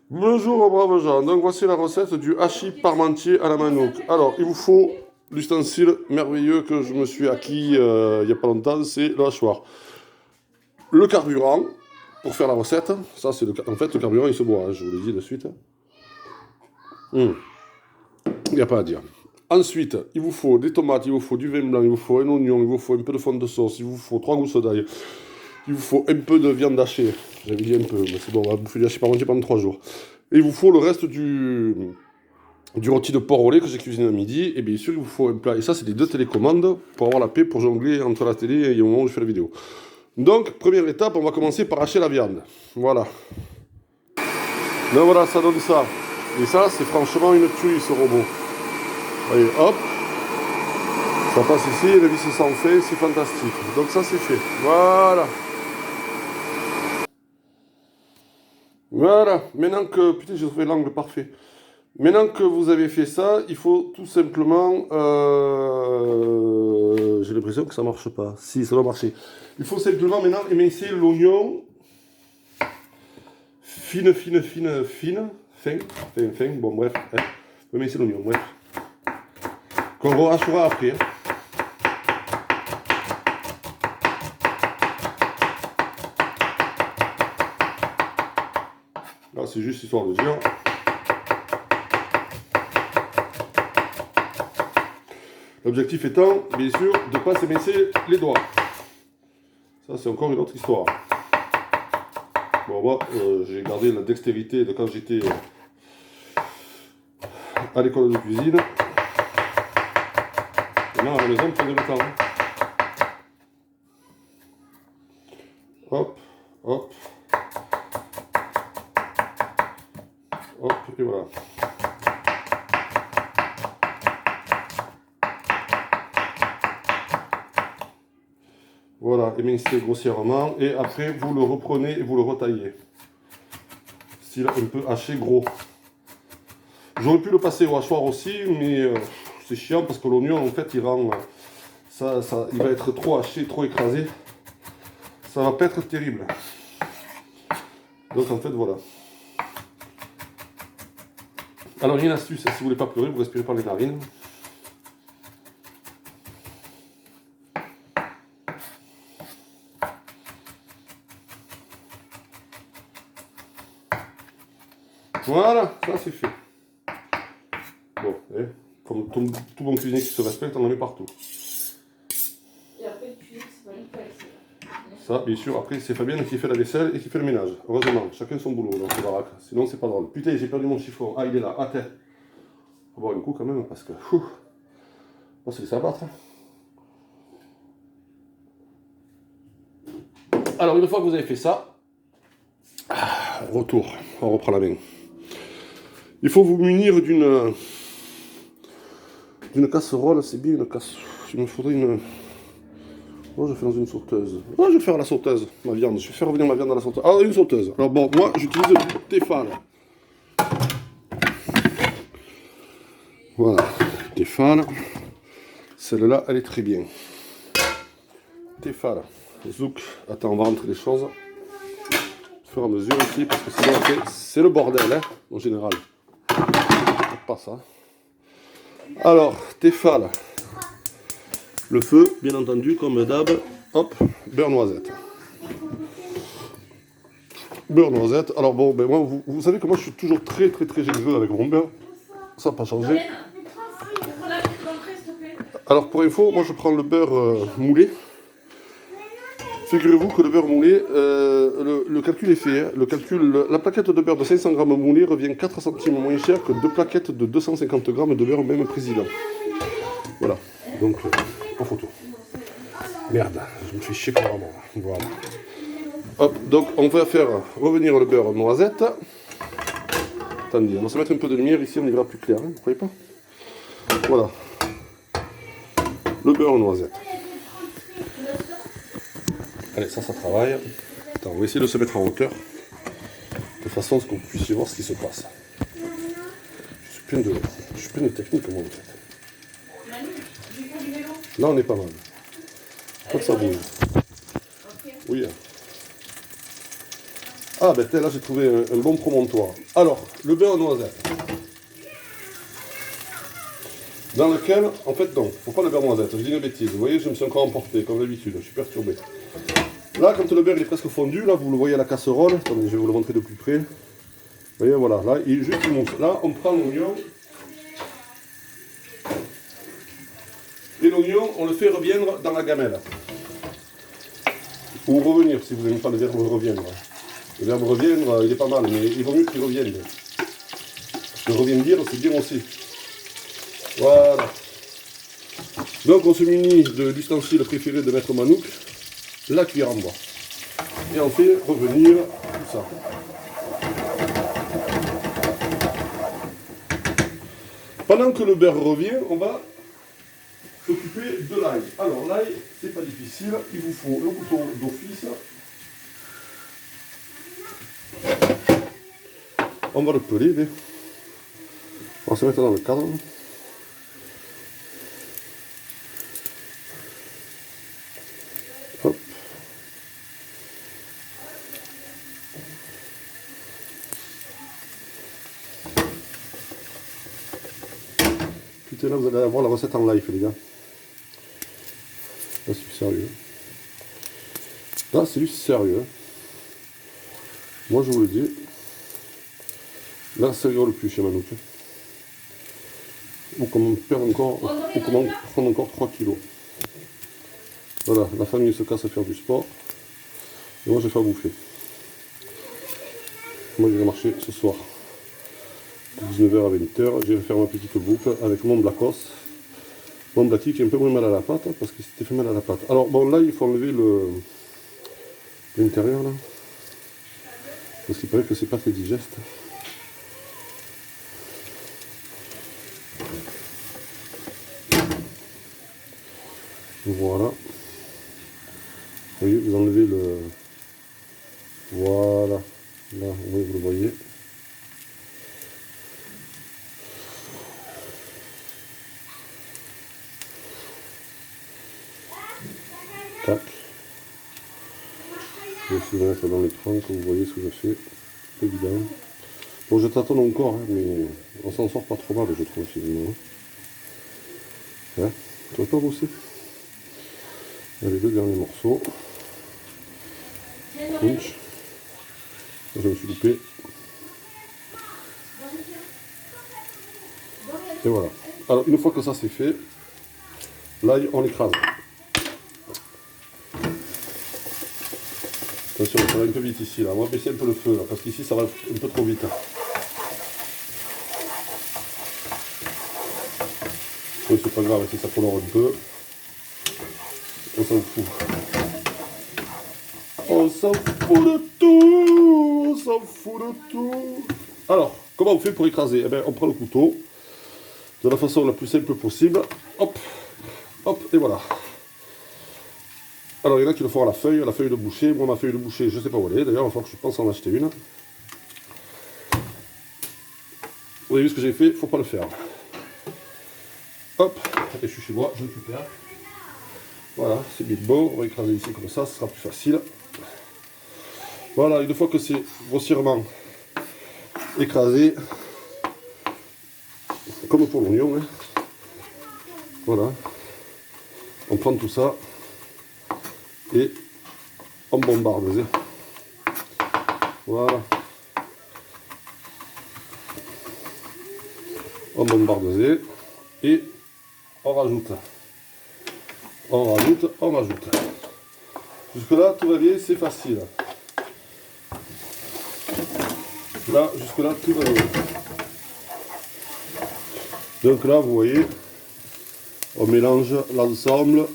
Bonjour braves gens, donc voici la recette du hachis parmentier à la manioc. Alors il vous faut l'ustensile merveilleux que je me suis acquis il n'y a pas longtemps, c'est le hachoir. Le carburant pour faire la recette, ça c'est en fait le carburant il se boit, hein, je vous le dis de suite. Il n'y a pas à dire. Ensuite, il vous faut des tomates, il vous faut du vin blanc, il vous faut un oignon, il vous faut un peu de fond de sauce, il vous faut 3 gousses d'ail, il vous faut un peu de viande hachée. J'avais dit un peu, mais c'est bon, on va bouffer du hachis parmentier pendant 3 jours. Et il vous faut le reste du rôti de porc au lait que j'ai cuisiné à midi. Et bien sûr, il vous faut un plat. Et ça, c'est les 2 télécommandes pour avoir la paix pour jongler entre la télé et au moment où je fais la vidéo. Donc, première étape, on va commencer par hacher la viande. Voilà. Donc voilà, ça donne ça. Et ça, c'est franchement une tuerie, ce robot. Allez, hop. Ça passe ici, le vis s'en fait, c'est fantastique. Donc ça, c'est fait. Voilà. Voilà. Maintenant que... Putain, j'ai trouvé l'angle parfait. Maintenant que vous avez fait ça, il faut tout simplement... J'ai l'impression que ça marche pas. Si, ça doit marcher. Il faut simplement maintenant émincer l'oignon. Fine. Fin. Bon, bref. Hein. Émincer l'oignon, bref. Qu'on rehachera après. Hein. Là, c'est juste histoire de dire. L'objectif étant, bien sûr, de ne pas s'émincer les doigts. Ça, c'est encore une autre histoire. Bon, moi, j'ai gardé la dextérité de quand j'étais à l'école de cuisine. Maintenant, à la maison, on prenait le temps. Hop, hop. Hop, et voilà. Voilà, émincez grossièrement. Et après, vous le reprenez et vous le retaillez. Style un peu haché gros. J'aurais pu le passer au hachoir aussi, mais c'est chiant parce que l'oignon, en fait, il rend... il va être trop haché, trop écrasé. Ça va pas être terrible. Donc, en fait, voilà. Alors, il y a une astuce. Si vous voulez pas pleurer, vous respirez par les narines. Voilà, ça c'est fait. Bon, comme tout bon cuisinier qui se respecte, on en met partout. Et après, tu c'est pas une fois, Ça, bien sûr, après c'est Fabienne qui fait la vaisselle et qui fait le ménage. Heureusement, chacun son boulot dans ce baraque. Sinon, c'est pas drôle. Putain, j'ai perdu mon chiffon. Ah, il est là. Attends. On va boire un coup quand même parce que. On se laisse abattre. Alors, une fois que vous avez fait ça, retour. On reprend la main. Il faut vous munir d'une casserole. C'est bien une casserole. Il me faudrait une. Oh, je fais dans une sauteuse. Oh, je vais faire à la sauteuse, ma viande. Je vais faire revenir ma viande à la sauteuse. Ah, une sauteuse. Alors bon, moi, j'utilise le Tefal. Voilà, Tefal. Celle-là, elle est très bien. Tefal. Zouk. Attends, on va rentrer les choses. Au fur et à mesure ici, parce que sinon, après, c'est le bordel, hein, en général. Pas ça. Alors, Tefal. Le feu, bien entendu, comme d'hab. Hop, beurre noisette. Beurre noisette. Alors bon, ben moi, vous savez que moi je suis toujours très généreux avec mon beurre. Ça n'a pas changé. Alors pour info, moi je prends le beurre moulé. Figurez-vous que le beurre moulé, le calcul est fait. Hein. La plaquette de beurre de 500 g moulé revient 4 centimes moins cher que 2 plaquettes de 250 g de beurre même président. Voilà, donc en photo. Merde, je me fais chier carrément. Voilà. Hop, donc on va faire revenir le beurre noisette. Attendez, on va se mettre un peu de lumière ici, on y verra plus clair, hein, vous croyez pas? Voilà. Le beurre noisette. Allez, ça travaille. Attends, on va essayer de se mettre en hauteur. De façon à ce qu'on puisse voir ce qui se passe. Je suis plein de techniques, moi, en fait. Là, on est pas mal. Faut que ça bouge. Oui. Ah ben là j'ai trouvé un bon promontoire. Alors, le beurre noisette. Dans lequel, en fait non, faut pas le beurre noisette, je dis une bêtise. Vous voyez, je me suis encore emporté, comme d'habitude, je suis perturbé. Là, quand le beurre il est presque fondu, là vous le voyez à la casserole, attendez, je vais vous le montrer de plus près. Vous voyez, voilà, là il est juste mousse. Là, on prend l'oignon. Et l'oignon, on le fait reviendre dans la gamelle. Ou revenir, si vous n'aimez pas le verbe reviendre. Le verbe reviendre, il est pas mal, mais il vaut mieux qu'il revienne. Le reviendir, c'est bien aussi. Voilà. Donc on se munit de l'ustensile préféré de Maître Manouk, la cuillère en bois. Et on fait revenir tout ça. Pendant que le beurre revient, on va s'occuper de l'ail. Alors l'ail, c'est pas difficile, il vous faut le couteau d'office. On va le peler, mais on va se mettre dans le cadre. Hop. Putain, là vous allez avoir la recette en live, les gars. Là c'est du sérieux. Là c'est du sérieux. Moi je vous le dis. Là ça rigole plus chez Manouk. Ou comment perdre encore, ou comment prendre encore 3 kilos. Voilà, la famille se casse à faire du sport. Et moi je vais faire bouffer. Moi je vais marcher ce soir. De 19h à 20h, je vais faire ma petite boucle avec mon Blacos. Mon Blackie qui est un peu moins mal à la pâte, parce qu'il s'était fait mal à la pâte. Alors bon là il faut enlever l'intérieur là. Parce qu'il paraît que c'est pas très digeste. Voilà. Vous voyez, vous enlevez le... Voilà. Là, oui, vous le voyez. Tac. Je vais essayer de mettre dans les troncs, vous voyez ce que je fais. Évidemment. Bon, je tâtonne encore, hein, mais on s'en sort pas trop mal, je trouve, finalement. Hein, tu trouves pas aussi? Il y a les deux derniers morceaux. Punch. Je me suis loupé. Et voilà. Alors, une fois que ça c'est fait, l'ail, on l'écrase. Attention, ça va un peu vite ici, là. On va baisser un peu le feu, là, parce qu'ici, ça va un peu trop vite. Oui, c'est pas grave, si ça colore un peu. On s'en fout. On s'en fout de tout. On s'en fout de tout. Alors, comment on fait pour écraser? Eh bien, on prend le couteau de la façon la plus simple possible. Hop, hop, et voilà. Alors, il y en a qui le font à la feuille de boucher. Moi, ma feuille de boucher, je ne sais pas où elle est. D'ailleurs, il va falloir que je pense en acheter une. Vous avez vu ce que j'ai fait? Il ne faut pas le faire. Hop, et je suis chez moi, je récupère. Voilà, c'est bien bon. On va écraser ici comme ça, ce sera plus facile. Voilà, une fois que c'est grossièrement écrasé, comme pour l'oignon, hein. Voilà, on prend tout ça et on bombarde. Voilà, on bombarde et on rajoute. On rajoute, on rajoute. Jusque là, tout va bien, c'est facile. Là, jusque là, tout va bien. Donc là, vous voyez, on mélange l'ensemble.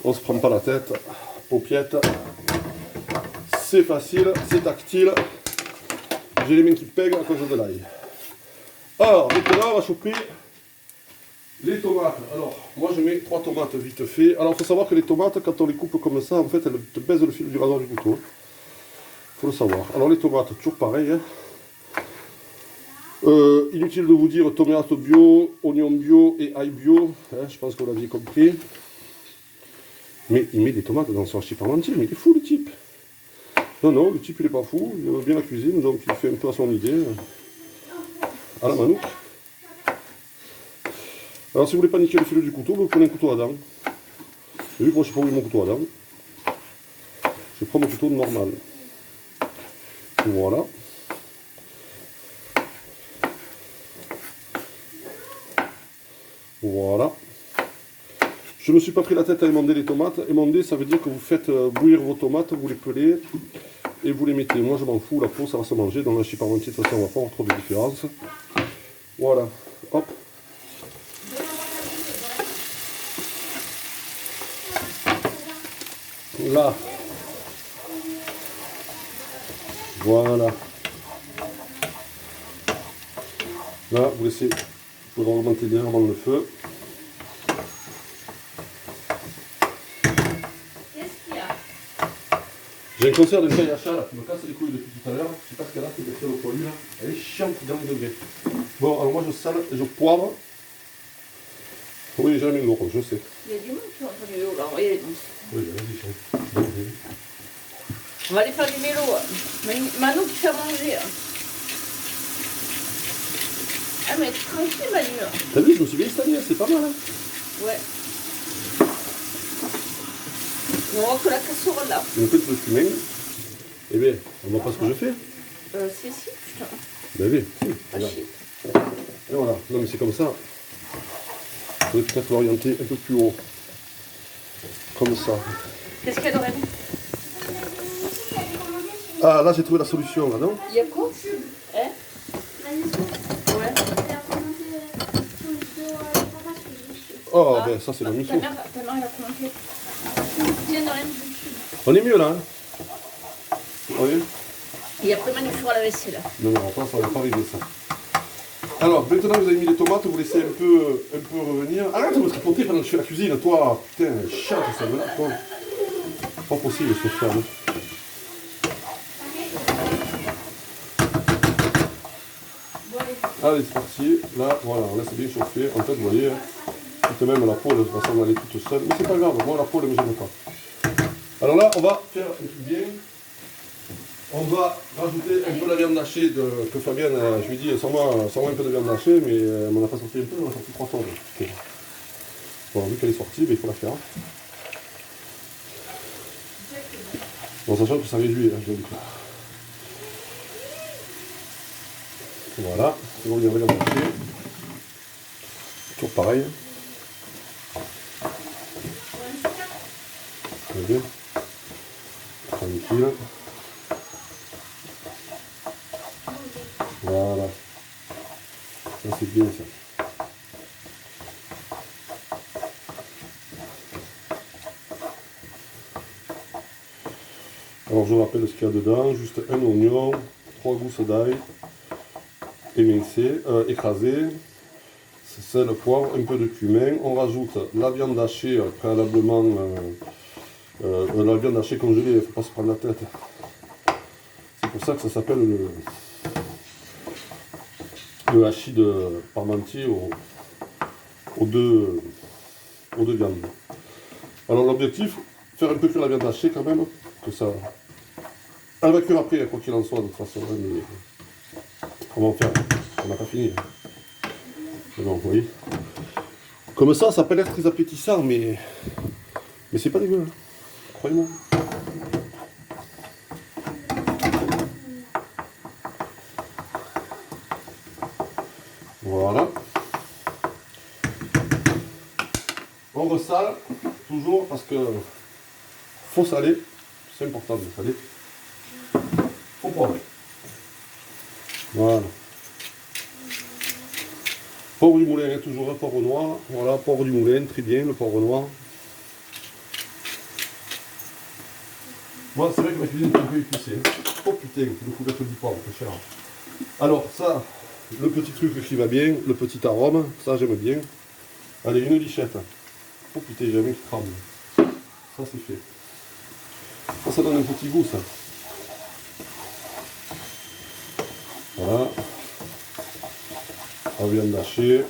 On se prend pas la tête. Paupiette. C'est facile, c'est tactile. J'ai les mains qui pèguent à cause de l'ail. Alors, maintenant, on va choper les tomates. Alors, moi je mets 3 tomates vite fait. Alors, il faut savoir que les tomates, quand on les coupe comme ça, en fait, elles te baisent le fil du rasoir du couteau. Il faut le savoir. Alors, les tomates, toujours pareil. Hein. Inutile de vous dire tomates bio, oignons bio et ail bio. Hein, je pense que vous l'aviez compris. Mais il met des tomates dans son hachis parmentier. Mais il est fou, le type. Non, non, le type il est pas fou, il aime bien la cuisine, donc il fait un peu à son idée. À la manouk. Alors si vous voulez pas niquer le fil du couteau, vous prenez un couteau à dents. Et vu que moi je sais pas où est mon couteau à dents, je prends mon couteau normal. Voilà. Voilà. Je ne me suis pas pris la tête à émonder les tomates. Émonder, ça veut dire que vous faites bouillir vos tomates, vous les pelez et vous les mettez. Moi, je m'en fous, la peau, ça va se manger. Dans la chip parmentier, de toute façon, on va pas avoir trop de différence. Voilà. Hop. Là. Voilà. Là, vous laissez, vous augmenter légèrement le feu. J'ai un concert de vieille achat là qui me casse les couilles depuis tout à l'heure. Je sais pas ce qu'elle a, cette bestiole au poilu là. Elle est chiante dans les degrés. Bon, alors moi je sale et je poivre. Oui, j'ai mis l'eau, je sais. Il y a du monde qui ont entendu l'eau là. Regardez donc. Oui, vas-y, On va aller faire du mélo. Manu qui fait à manger. Ah mais tranquille Manu. T'as vu, je me suis bien installé, c'est pas mal. Hein. Ouais. On voit que la casserole là. Un peu de cumin. Eh bien, on voit pas ce que je fais. Si, putain. Ben oui, si, Ah, regarde. shit. Et voilà, non mais c'est comme ça. Il faudrait peut-être l'orienter un peu plus haut. Comme ça. Qu'est-ce qu'il y a Doreen? Ah là j'ai trouvé la solution là, non? Il y a quoi? Hein? Ouais. Oh ben ça c'est la Ta mission. mère elle a commenté. Tiens Doreen. On est mieux là, hein? Oui. Et après Manu fera la vaisselle. Non mais enfin ça va pas arriver ça. Alors maintenant que vous avez mis les tomates, vous laissez un peu revenir. Arrête de me tripoter pendant que je fais la cuisine, toi. Putain, chiant ça là, toi. Pas possible ce faire. Hein. Allez, c'est parti. Là, voilà, on laisse bien chauffer. En fait, vous voyez, toute même la peau, de toute façon, elle est toute seule. Mais c'est pas grave, moi, la peau, elle ne me gêne pas. Alors là, on va faire un truc bien. On va rajouter un peu la viande hachée que Fabienne, je lui dis, sans-moi un peu de viande hachée, mais elle m'en a pas sorti un peu, elle m'en a sorti 300. Okay. Bon, vu qu'elle est sortie, ben, il faut la faire. Bon, sachant que ça réduit, hein, je dois dire. Voilà, c'est bon, il y a la viande hachée. Toujours pareil. Très bien. Tranquille. Voilà. Ça c'est bien ça. Alors je vous rappelle ce qu'il y a dedans, juste un oignon, 3 gousses d'ail émincées, écrasées, sel, poivre, un peu de cumin. On rajoute la viande hachée préalablement, la viande hachée congelée, il ne faut pas se prendre la tête. C'est pour ça que ça s'appelle le hachis de parmentier aux deux viandes. Alors l'objectif, faire un peu cuire la viande hachée quand même, que ça... Elle va cuire après, quoi qu'il en soit, de toute façon. Mais comment faire? On n'a pas fini. Mais bon, vous voyez. Comme ça peut l'air très appétissant, mais c'est pas dégueu, hein. Croyez-moi. Voilà. On ressale, toujours, parce que faut saler. C'est important de saler. Faut poivrer. Voilà. Poivre du moulin, hein, toujours un poivre noir. Voilà, poivre du moulin, très bien, le poivre noir. Moi, c'est vrai que ma cuisine est un peu épicée. Oh putain, le couvercle du poivre, c'est cher. Alors, ça, le petit truc qui va bien, le petit arôme, ça j'aime bien. Allez, une lichette. Oh putain, j'ai un qui tremble. Ça, c'est fait. Ça donne un petit goût, ça. Voilà. La viande hachée.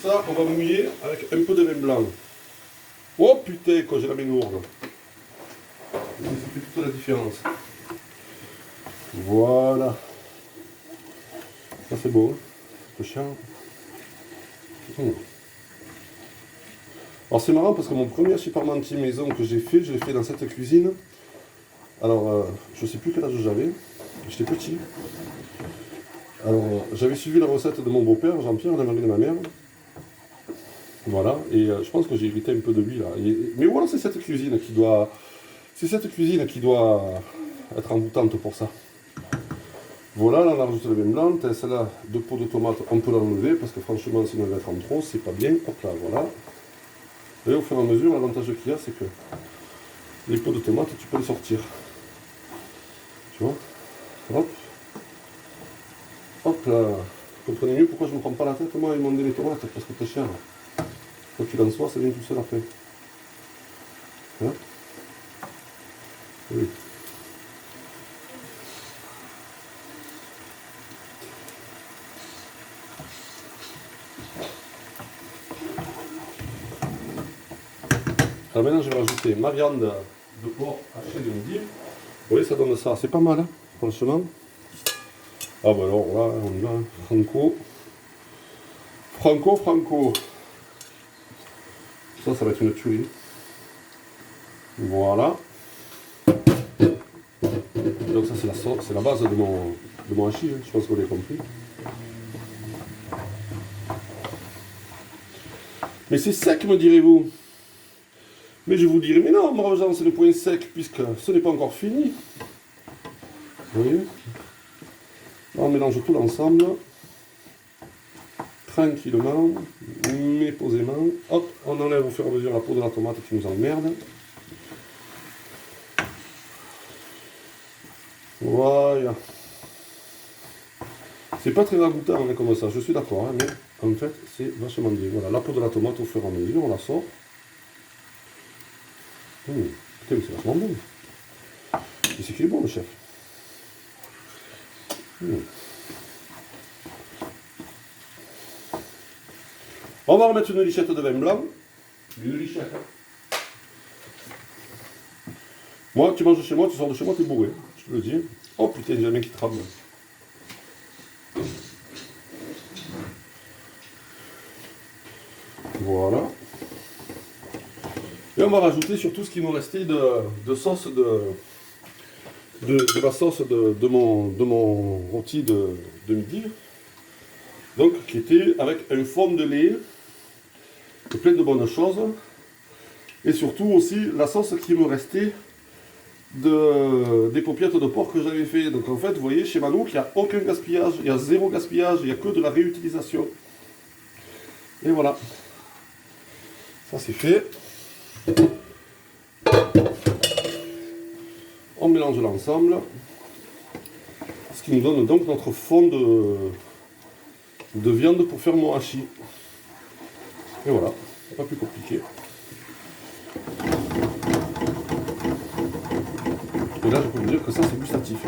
ça, on va mouiller avec un peu de vin blanc. Oh putain, quand j'ai la main lourde. Ça fait toute la différence. Voilà. Ça c'est bon. Un peu cher. Alors c'est marrant parce que mon premier hachis parmentier maison que j'ai fait, je l'ai fait dans cette cuisine. Alors je sais plus quel âge j'avais. J'étais petit. Alors j'avais suivi la recette de mon beau-père, Jean-Pierre, la mari de ma mère. Voilà, et je pense que j'ai évité un peu de lui là. Mais voilà, c'est cette cuisine qui doit. C'est cette cuisine qui doit être envoûtante pour ça. Voilà, là on a rajouté le vin blanc, celle-là, 2 pots de tomates, on peut l'enlever parce que franchement sinon elle va être en trop, c'est pas bien. Hop là, voilà. Et au fur et à mesure, l'avantage qu'il y a, c'est que les pots de tomates, tu peux les sortir. Tu vois? Hop. Hop là. Vous comprenez mieux pourquoi je ne me prends pas la tête, moi, à émonder les tomates, parce que c'est cher. Quand tu en sois, ça vient tout seul après. Hein? Oui. Alors maintenant, je vais rajouter ma viande de porc hachée de midi. Vous voyez, ça donne ça. C'est pas mal, hein, franchement. Ah bah alors là, on y va. Franco. Franco, Franco. Ça va être une tuerie. Voilà. Donc ça, c'est la sauce, c'est la base de mon hachis, hein. Je pense que vous l'avez compris. Mais c'est sec, me direz-vous. Mais je vous dirai, mais non, Marjan, c'est le point sec, puisque ce n'est pas encore fini. Vous voyez? Là, on mélange tout l'ensemble. Tranquillement, mais posément. Hop, on enlève au fur et à mesure la peau de la tomate qui nous emmerde. Voilà. C'est pas très ragoûtant hein, comme ça, je suis d'accord, hein, mais en fait c'est vachement bien. Voilà, la peau de la tomate au fur et à mesure, on la sort. Putain, mais c'est vachement bon. Et c'est qu'il est bon le chef. On va remettre une lichette de vin blanc. Une lichette. Moi, tu manges chez moi, tu sors de chez moi, t'es bourré. Je te le dis. Oh putain, j'ai un mec qui tremble. Voilà. Et on va rajouter surtout ce qui nous restait de sauce de la sauce de mon rôti de midi. Donc, qui était avec un fond de lait et plein de bonnes choses. Et surtout aussi la sauce qui me restait des paupiètes de porc que j'avais fait. Donc en fait, vous voyez, chez Manouk, il n'y a aucun gaspillage, il y a zéro gaspillage, il n'y a que de la réutilisation. Et voilà. Ça c'est fait. On mélange l'ensemble. Ce qui nous donne donc notre fond de viande pour faire mon hachis. Et voilà, pas plus compliqué. Et là, je peux vous dire que ça, c'est gustatif.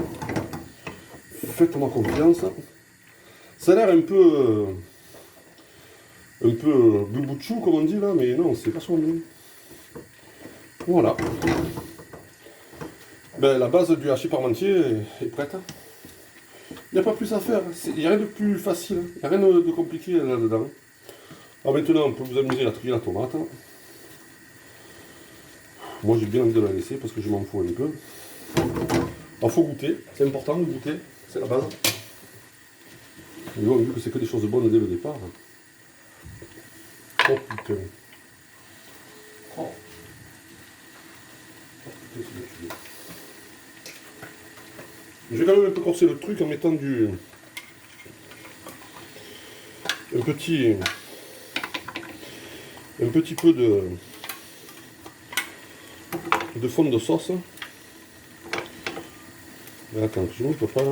Faites-moi confiance. Ça a l'air un peu boubouchou, comme on dit là, mais non, c'est vachement bien. Voilà. Ben, la base du hachis parmentier est prête. Il n'y a pas plus à faire. Il n'y a rien de plus facile. Il n'y a rien de compliqué là-dedans. Alors maintenant, on peut vous amuser à trier la tomate. Moi, j'ai bien envie de la laisser parce que je m'en fous un peu. Il faut goûter, c'est important de goûter, c'est la base. Et on vu que c'est que des choses bonnes dès le départ. Oh putain. Oh. Oh putain, c'est bien tué. Je vais quand même un peu corser le truc en mettant un petit peu de fond de sauce. Mais attention, je peux pas.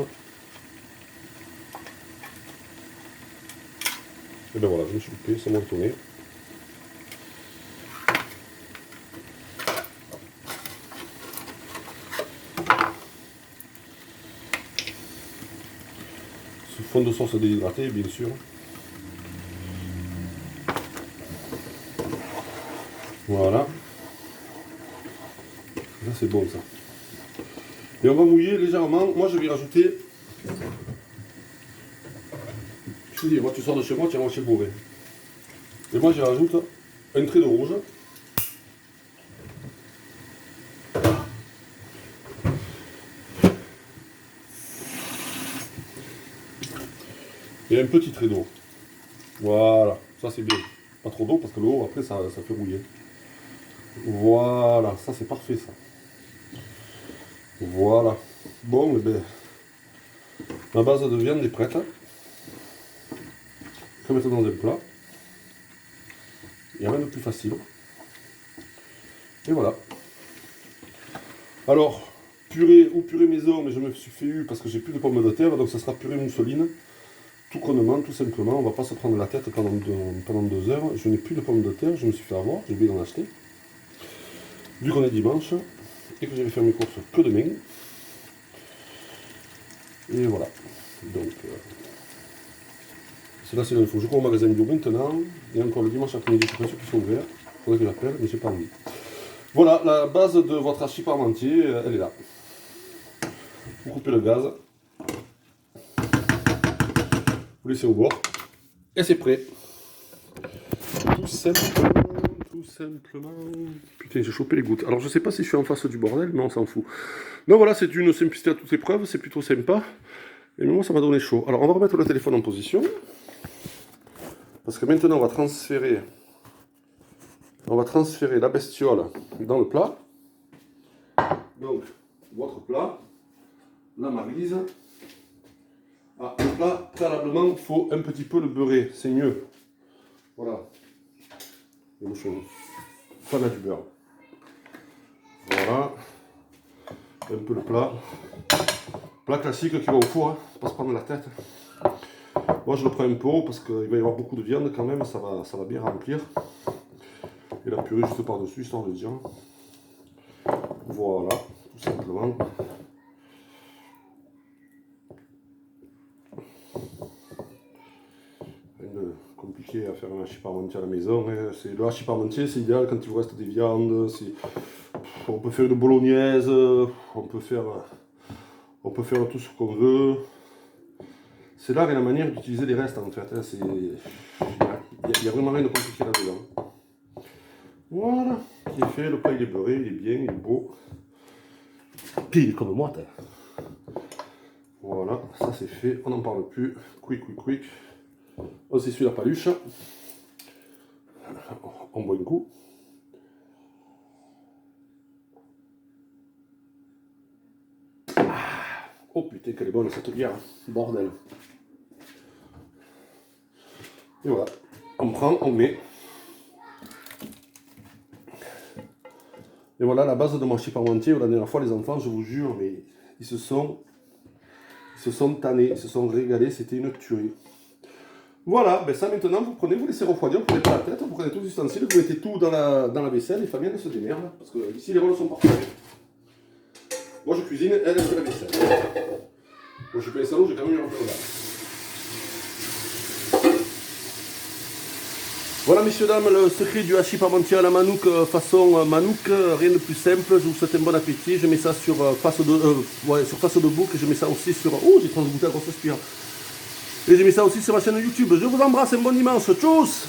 Et ben voilà, je me suis loupé, ça m'a retourné. Ce fond de sauce déshydraté, bien sûr. Voilà. Ça c'est bon ça. Et on va mouiller légèrement. Moi je vais rajouter. Je te dis, moi tu sors de chez moi, tu es à moitié bourré. Et moi j'y rajoute un trait de rouge. Et un petit trait d'eau. Voilà, ça c'est bien. Pas trop d'eau parce que l'eau après ça fait rouiller. Voilà, ça c'est parfait ça. Voilà. Bon, eh ben, ma base de viande est prête. Je vais mettre dans un plat. Il n'y a rien de plus facile. Et voilà. Alors, purée ou purée maison, mais je me suis fait eu parce que j'ai plus de pommes de terre, donc ça sera purée mousseline. Tout connement, tout simplement. On va pas se prendre la tête pendant 2 heures. Je n'ai plus de pommes de terre, je me suis fait avoir, j'ai oublié d'en acheter. Vu qu'on est dimanche et que j'avais fait mes courses que demain. Et voilà. Donc, c'est là, c'est l'info. Je cours au magasin bio maintenant. Et encore le dimanche après-midi, je suis pas sûr qu'ils sont ouverts. Il faudrait que j'appelle, mais j'ai pas envie. Voilà, la base de votre hachis parmentier, elle est là. Vous coupez le gaz. Vous laissez au bord. Et c'est prêt. Tout simplement. Tout simplement. Putain, j'ai chopé les gouttes. Alors je sais pas si je suis en face du bordel, mais on s'en fout. Donc voilà, c'est une simplicité à toute épreuve, c'est plutôt sympa. Et moi ça m'a donné chaud. Alors on va remettre le téléphone en position. Parce que maintenant on va transférer la bestiole dans le plat. Donc, votre plat, la maryse. Ah, le plat, préalablement, il faut un petit peu le beurrer, c'est mieux. Voilà. Et moi, je suis fan du beurre. Voilà. Un peu le plat. Plat classique qui va au four, hein, pas se prendre la tête. Moi, je le prends un peu haut parce qu'il va y avoir beaucoup de viande quand même, ça va bien remplir. Et la purée juste par-dessus, histoire de dire. Voilà, tout simplement. Rien de compliqué à faire un hachis parmentier à la maison. Hein. Le hachis parmentier, c'est idéal quand il vous reste des viandes. On peut faire une bolognaise, on peut faire tout ce qu'on veut. C'est l'art et la manière d'utiliser les restes en fait. Hein. Il y a vraiment rien de compliqué là-dedans. Voilà, qui est fait, le plat il est beurré, il est bien, il est beau. Puis il est comme moi, voilà, ça c'est fait, on n'en parle plus. Quick. On s'essuie la paluche. On boit un coup. Oh putain, qu'elle est bonne cette bière, bordel. Et voilà, on prend, on met. Et voilà la base de mon hachis parmentier. La dernière fois, les enfants, je vous jure, mais ils se sont tannés, ils se sont régalés, c'était une tuerie. Voilà, ben ça maintenant, vous prenez, vous laissez refroidir, vous prenez pas la tête, vous prenez tous les ustensiles, vous mettez tout dans la vaisselle, et Fabienne se démerde, parce que ici les rôles sont parfaits. Moi je cuisine, elle fait la vaisselle. Moi je suis pas les salons, j'ai quand même eu un peu de gaz. Voilà messieurs dames, le secret du hachis parmentier à la manouk façon manouk, rien de plus simple, je vous souhaite un bon appétit, je mets ça sur face de bouc, et je mets ça aussi sur... Oh j'ai trop de goûter à grosse spire. Et je mets ça aussi sur ma chaîne YouTube, je vous embrasse, un bon dimanche, tchuss.